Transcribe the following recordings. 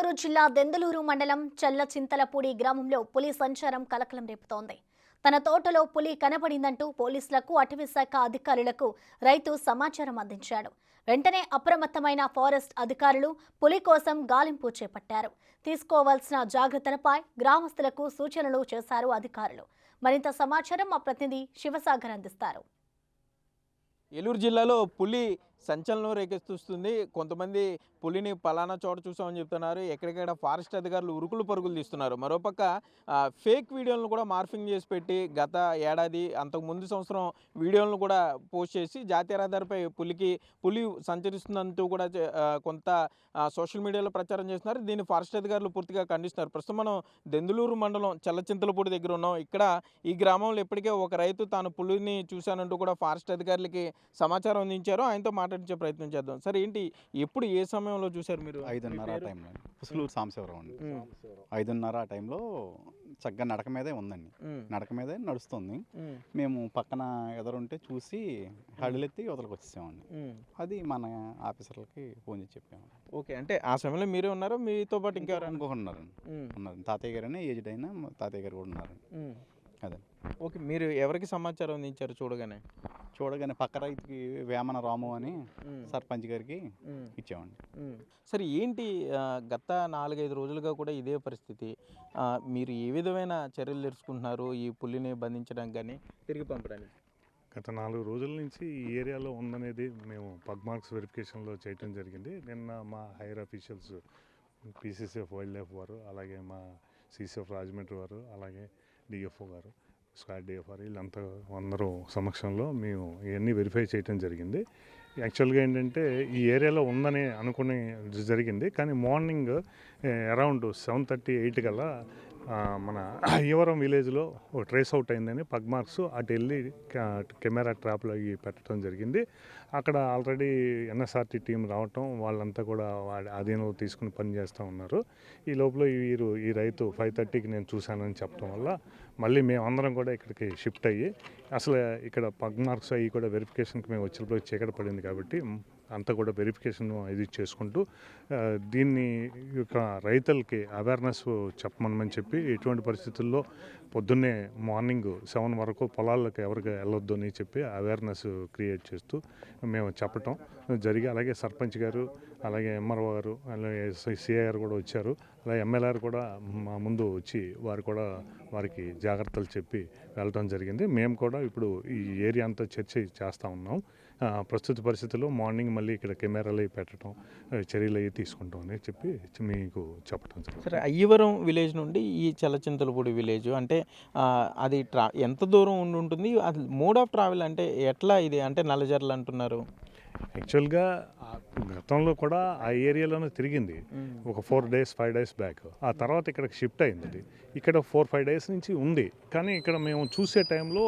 ఏలూరు జిల్లా దెందులూరు మండలం చల్లచింతలపూడి గ్రామంలో పులి సంచారం కలకలం రేపుతోంది. తన తోటలో పులి కనబడిందంటూ పోలీసులకు, అటవీశాఖ అధికారులకు రైతు సమాచారం అందించాడు. వెంటనే అప్రమత్తమైన ఫారెస్ట్ అధికారులు పులి కోసం గాలింపు చేపట్టారు. తీసుకోవాల్సిన జాగ్రత్తలపై గ్రామస్తులకు సూచనలు చేశారు అధికారులు. మరింత సమాచారం మా ప్రతినిధి శివసాగర్ అందిస్తారు. ఏలూరు జిల్లాలో పులి సంచలనం రేకెత్తిస్తుంది. కొంతమంది పులిని పలానా చోట చూసామని చెప్తున్నారు. ఎక్కడికక్కడ ఫారెస్ట్ అధికారులు ఉరుకులు పరుగులు తీస్తున్నారు. మరోపక్క ఫేక్ వీడియోలను కూడా మార్ఫింగ్ చేసి పెట్టి గత ఏడాది అంతకు ముందు సంవత్సరం వీడియోలను కూడా పోస్ట్ చేసి జాతీయ రహదారిపై పులి సంచరిస్తుందంటూ కూడా కొంత సోషల్ మీడియాలో ప్రచారం చేస్తున్నారు. దీన్ని ఫారెస్ట్ అధికారులు పూర్తిగా ఖండిస్తున్నారు. ప్రస్తుతం మనం దెందులూరు మండలం చల్లచింతలపూడి దగ్గర ఉన్నాం. ఇక్కడ ఈ గ్రామంలో ఇప్పటికే ఒక రైతు తాను పులిని చూశానంటూ కూడా ఫారెస్ట్ అధికారులకి సమాచారం అందించారు. ఆయనతో మాట్లాడించే ప్రయత్నం చేద్దాం. సార్, ఏంటి ఎప్పుడు ఏ సమయంలో చూశారు మీరు? 5:30 ఆ టైంలో పుసులూరు సాంబశివరావు అండి. 5:30 ఆ టైంలో చక్కగా నడక మీదే ఉందండి. నడక మీదే నడుస్తుంది. మేము పక్కన ఎదురుంటే చూసి హడిలెత్తి వదలకు వచ్చేసామండి. అది మన ఆఫీసర్లకి ఫోన్ చేసి చెప్పాము. ఓకే, అంటే ఆ సమయంలో మీరే ఉన్నారా? మీతో పాటు ఇంకొకరు ఉన్నారండి. తాతయ్య గారు అని ఏజ్డ్ అయినా తాతయ్య గారు కూడా ఉన్నారండి. అదే. ఓకే, మీరు ఎవరికి సమాచారం అందించారు? చూడగానే పక్క రైతుకి వేమన రాము అని సర్పంచ్ గారికి ఇచ్చామండి. సరే, ఏంటి గత 4-5 రోజులుగా కూడా ఇదే పరిస్థితి. మీరు ఏ విధమైన చర్యలు తీసుకుంటున్నారు ఈ పులిని బంధించడానికి కానీ తిరిగి పంపడానికి? గత 4 రోజుల నుంచి ఈ ఏరియాలో ఉందనేది మేము పగ్మార్క్స్ వెరిఫికేషన్లో చేయటం జరిగింది. నిన్న మా higher officials PCCF wild life వారు, అలాగే మా సీసీఎఫ్ రాజమండ్రి వారు, అలాగే డిఎఫ్ఓ గారు, స్క్వాడ్ డిఎఫ్ఆర్, వీళ్ళంతా అందరూ సమక్షంలో మేము ఇవన్నీ వెరిఫై చేయడం జరిగింది. యాక్చువల్గా ఏంటంటే ఈ ఏరియాలో ఉందని అనుకుని జరిగింది. కానీ మార్నింగ్ అరౌండ్ 7:30-8 కల్లా మన అయ్యవరం విలేజ్లో ట్రేస్ అవుట్ అయిందని పగ్మార్క్స్ అటు వెళ్ళి కెమెరా ట్రాప్లో అవి పెట్టడం జరిగింది. అక్కడ ఆల్రెడీ ఎన్ఎస్ఆర్టీ టీం రావటం, వాళ్ళంతా కూడా అధీనంలో తీసుకుని పనిచేస్తూ ఉన్నారు. ఈ లోపల ఈ రైతు 5:30కి నేను చూశానని చెప్పడం వల్ల మళ్ళీ మేమందరం కూడా ఇక్కడికి షిఫ్ట్ అయ్యి, అసలు ఇక్కడ పగ్మార్క్స్ అవి కూడా వెరిఫికేషన్కి మేము వచ్చినప్పుడు చీకటి పడింది కాబట్టి అంతా కూడా వెరిఫికేషన్ ఇది చేసుకుంటూ దీన్ని రైతులకి అవేర్నెస్ చెప్పమని చెప్పి, ఎటువంటి పరిస్థితుల్లో పొద్దున్నే మార్నింగ్ 7 వరకు పొలాలకు ఎవరికి వెళ్ళొద్దు అని చెప్పి అవేర్నెస్ క్రియేట్ చేస్తూ మేము చెప్పటం జరిగి, అలాగే సర్పంచ్ గారు, అలాగే ఎంఆర్ఓ గారు, అలాగే సిఐ గారు కూడా వచ్చారు. అలాగే ఎమ్మెల్యేలు కూడా మా ముందు వచ్చి వారికి జాగ్రత్తలు చెప్పి వెళ్ళటం జరిగింది. మేము కూడా ఇప్పుడు ఈ ఏరియా అంతా చర్చ చేస్తూ ఉన్నాం. ప్రస్తుత పరిస్థితుల్లో మార్నింగ్ మళ్ళీ ఇక్కడ కెమెరాలు అవి పెట్టడం, చర్యలు అవి తీసుకుంటాం అని చెప్పి మీకు చెప్పడం జరిగింది. సరే, అయ్యవరం విలేజ్ నుండి ఈ చల్లచింతలపూడి విలేజ్ అంటే అది ఎంత దూరం ఉంటుంది? అది మోడ్ ఆఫ్ ట్రావెల్ అంటే ఎట్లా? ఇది అంటే నల్లజర్లు అంటున్నారు. యాక్చువల్గా గతంలో కూడా ఆ ఏరియాలోనే తిరిగింది ఒక 4 days 5 days బ్యాక్. ఆ తర్వాత ఇక్కడికి షిఫ్ట్ అయింది. ఇక్కడ 4-5 days నుంచి ఉంది. కానీ ఇక్కడ మేము చూసే టైంలో,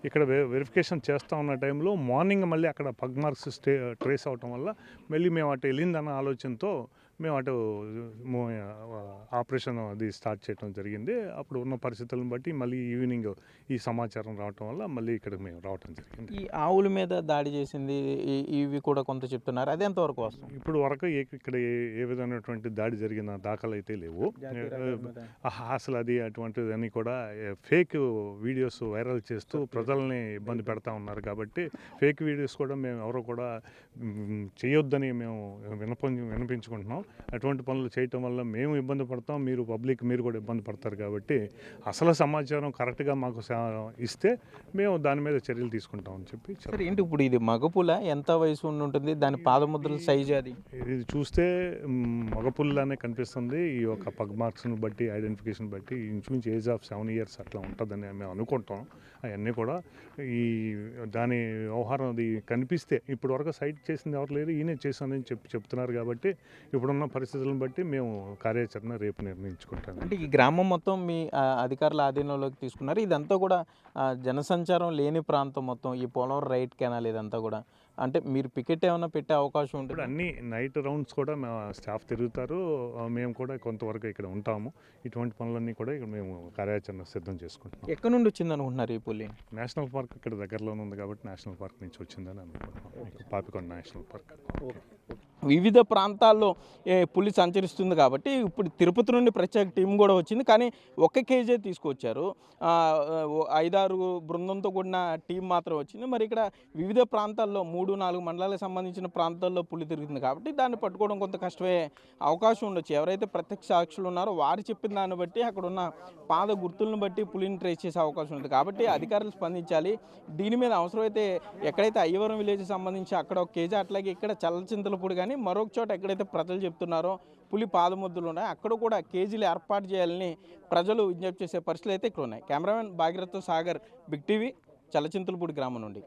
ఇక్కడ వెరిఫికేషన్ చేస్తూ ఉన్న టైంలో మార్నింగ్ మళ్ళీ అక్కడ పగ్మార్క్స్ ట్రేస్ అవటం వల్ల మళ్ళీ మేము అటు వెళ్ళిందన్న ఆలోచనతో మేము అటు ఆపరేషన్ అది స్టార్ట్ చేయడం జరిగింది. అప్పుడు ఉన్న పరిస్థితులను బట్టి మళ్ళీ ఈవినింగ్ ఈ సమాచారం రావటం వల్ల మళ్ళీ ఇక్కడికి మేము రావటం జరిగింది. ఈ ఆవుల మీద దాడి చేసింది ఇవి కూడా కొంత చెప్తున్నారు. అది ఎంతవరకు వస్తుంది? ఇప్పుడు వరకు ఇక్కడ ఏ విధమైనటువంటి దాడి జరిగిన దాఖలు అయితే లేవు. అసలు అది అటువంటిదని కూడా ఫేక్ వీడియోస్ వైరల్ చేస్తూ ప్రజల్ని ఇబ్బంది పెడతా ఉన్నారు. కాబట్టి ఫేక్ వీడియోస్ కూడా మేము ఎవరో కూడా చేయొద్దని మేము వినిపించుకుంటున్నాం. అటువంటి పనులు చేయటం వల్ల మేము ఇబ్బంది పడతాం, మీరు కూడా ఇబ్బంది పడతారు. కాబట్టి అసలు సమాచారం కరెక్ట్గా మాకు ఇస్తే మేము దాని మీద చర్యలు తీసుకుంటామని చెప్పి. సరే, ఏంటి ఇప్పుడు ఇది మగపుల ఎంత వయసు ఉంటుంది? దాని పాదముద్రల సైజు అది చూస్తే మగపుల్లానే కనిపిస్తుంది. ఈ యొక్క పగ్మార్క్స్ని బట్టి, ఐడెంటిఫికేషన్ బట్టి ఇంచుమించు ఏజ్ ఆఫ్ 7 years అట్లా ఉంటుందని మేము అనుకుంటాం. అవన్నీ కూడా ఈ దాని వ్యవహారం అది కనిపిస్తే, ఇప్పుడు వరకు సైట్ చేసింది ఎవరు లేరు, ఈయనే చేశానని చెప్తున్నారు. కాబట్టి ఇప్పుడున్న పరిస్థితులను బట్టి మేము కార్యాచరణ రేపు నిర్ణయించుకుంటాం. అంటే ఈ గ్రామం మొత్తం మీ అధికారుల ఆధీనంలోకి తీసుకున్నారు. ఇదంతా కూడా జనసంచారం లేని ప్రాంతం మొత్తం, ఈ పొలం రైట్ కెనాల్ ఇదంతా కూడా. అంటే మీరు పికెట్ ఏమైనా పెట్టే అవకాశం ఉంటుంది? అన్ని నైట్ రౌండ్స్ కూడా మా స్టాఫ్ తిరుగుతారు. మేము కూడా కొంతవరకు ఇక్కడ ఉంటాము. ఇటువంటి పనులన్నీ కూడా ఇక్కడ మేము కార్యాచరణ సిద్ధం చేసుకుంటాం. ఎక్కడి నుండి వచ్చింది అనుకుంటున్నారు ఈ పులి? నేషనల్ పార్క్ ఇక్కడ దగ్గరలోనే ఉంది కాబట్టి నేషనల్ పార్క్ నుంచి వచ్చిందని అనుకుంటున్నాం. Papikonda national park. ఓకే. వివిధ ప్రాంతాల్లో పులి సంచరిస్తుంది కాబట్టి ఇప్పుడు తిరుపతి నుండి ప్రత్యేక టీం కూడా వచ్చింది. కానీ 1 కేజీ తీసుకొచ్చారు. 5-6 బృందంతో కూడిన టీం మాత్రం వచ్చింది. మరి ఇక్కడ వివిధ ప్రాంతాల్లో 3-4 మండలాలకు సంబంధించిన ప్రాంతాల్లో పులి తిరుగుతుంది కాబట్టి దాన్ని పట్టుకోవడం కొంత కష్టమే అవకాశం ఉండొచ్చు. ఎవరైతే ప్రత్యక్ష సాక్షులు ఉన్నారో వారు చెప్పిన దాన్ని బట్టి అక్కడ ఉన్న పాద గుర్తులను బట్టి పులిని ట్రేస్ చేసే అవకాశం ఉంది. కాబట్టి అధికారులు స్పందించాలి. దీని మీద అవసరమైతే ఎక్కడైతే అయ్యవరం విలేజ్ సంబంధించి అక్కడ 1 కేజీ, అట్లాగే ఇక్కడ చల్లచింతలపూడి కానీ మరొక చోట ఎక్కడైతే ప్రజలు చెప్తున్నారో పులి పాదముద్రలు ఉన్నాయి అక్కడ కూడా కేజీలు ఏర్పాటు చేయాలని ప్రజలు విజ్ఞప్తి చేసే పరిస్థితులు అయితే ఇక్కడ ఉన్నాయి. Cameraman Bhagirath Sagar, big TV, Challachintalapudi గ్రామం నుండి.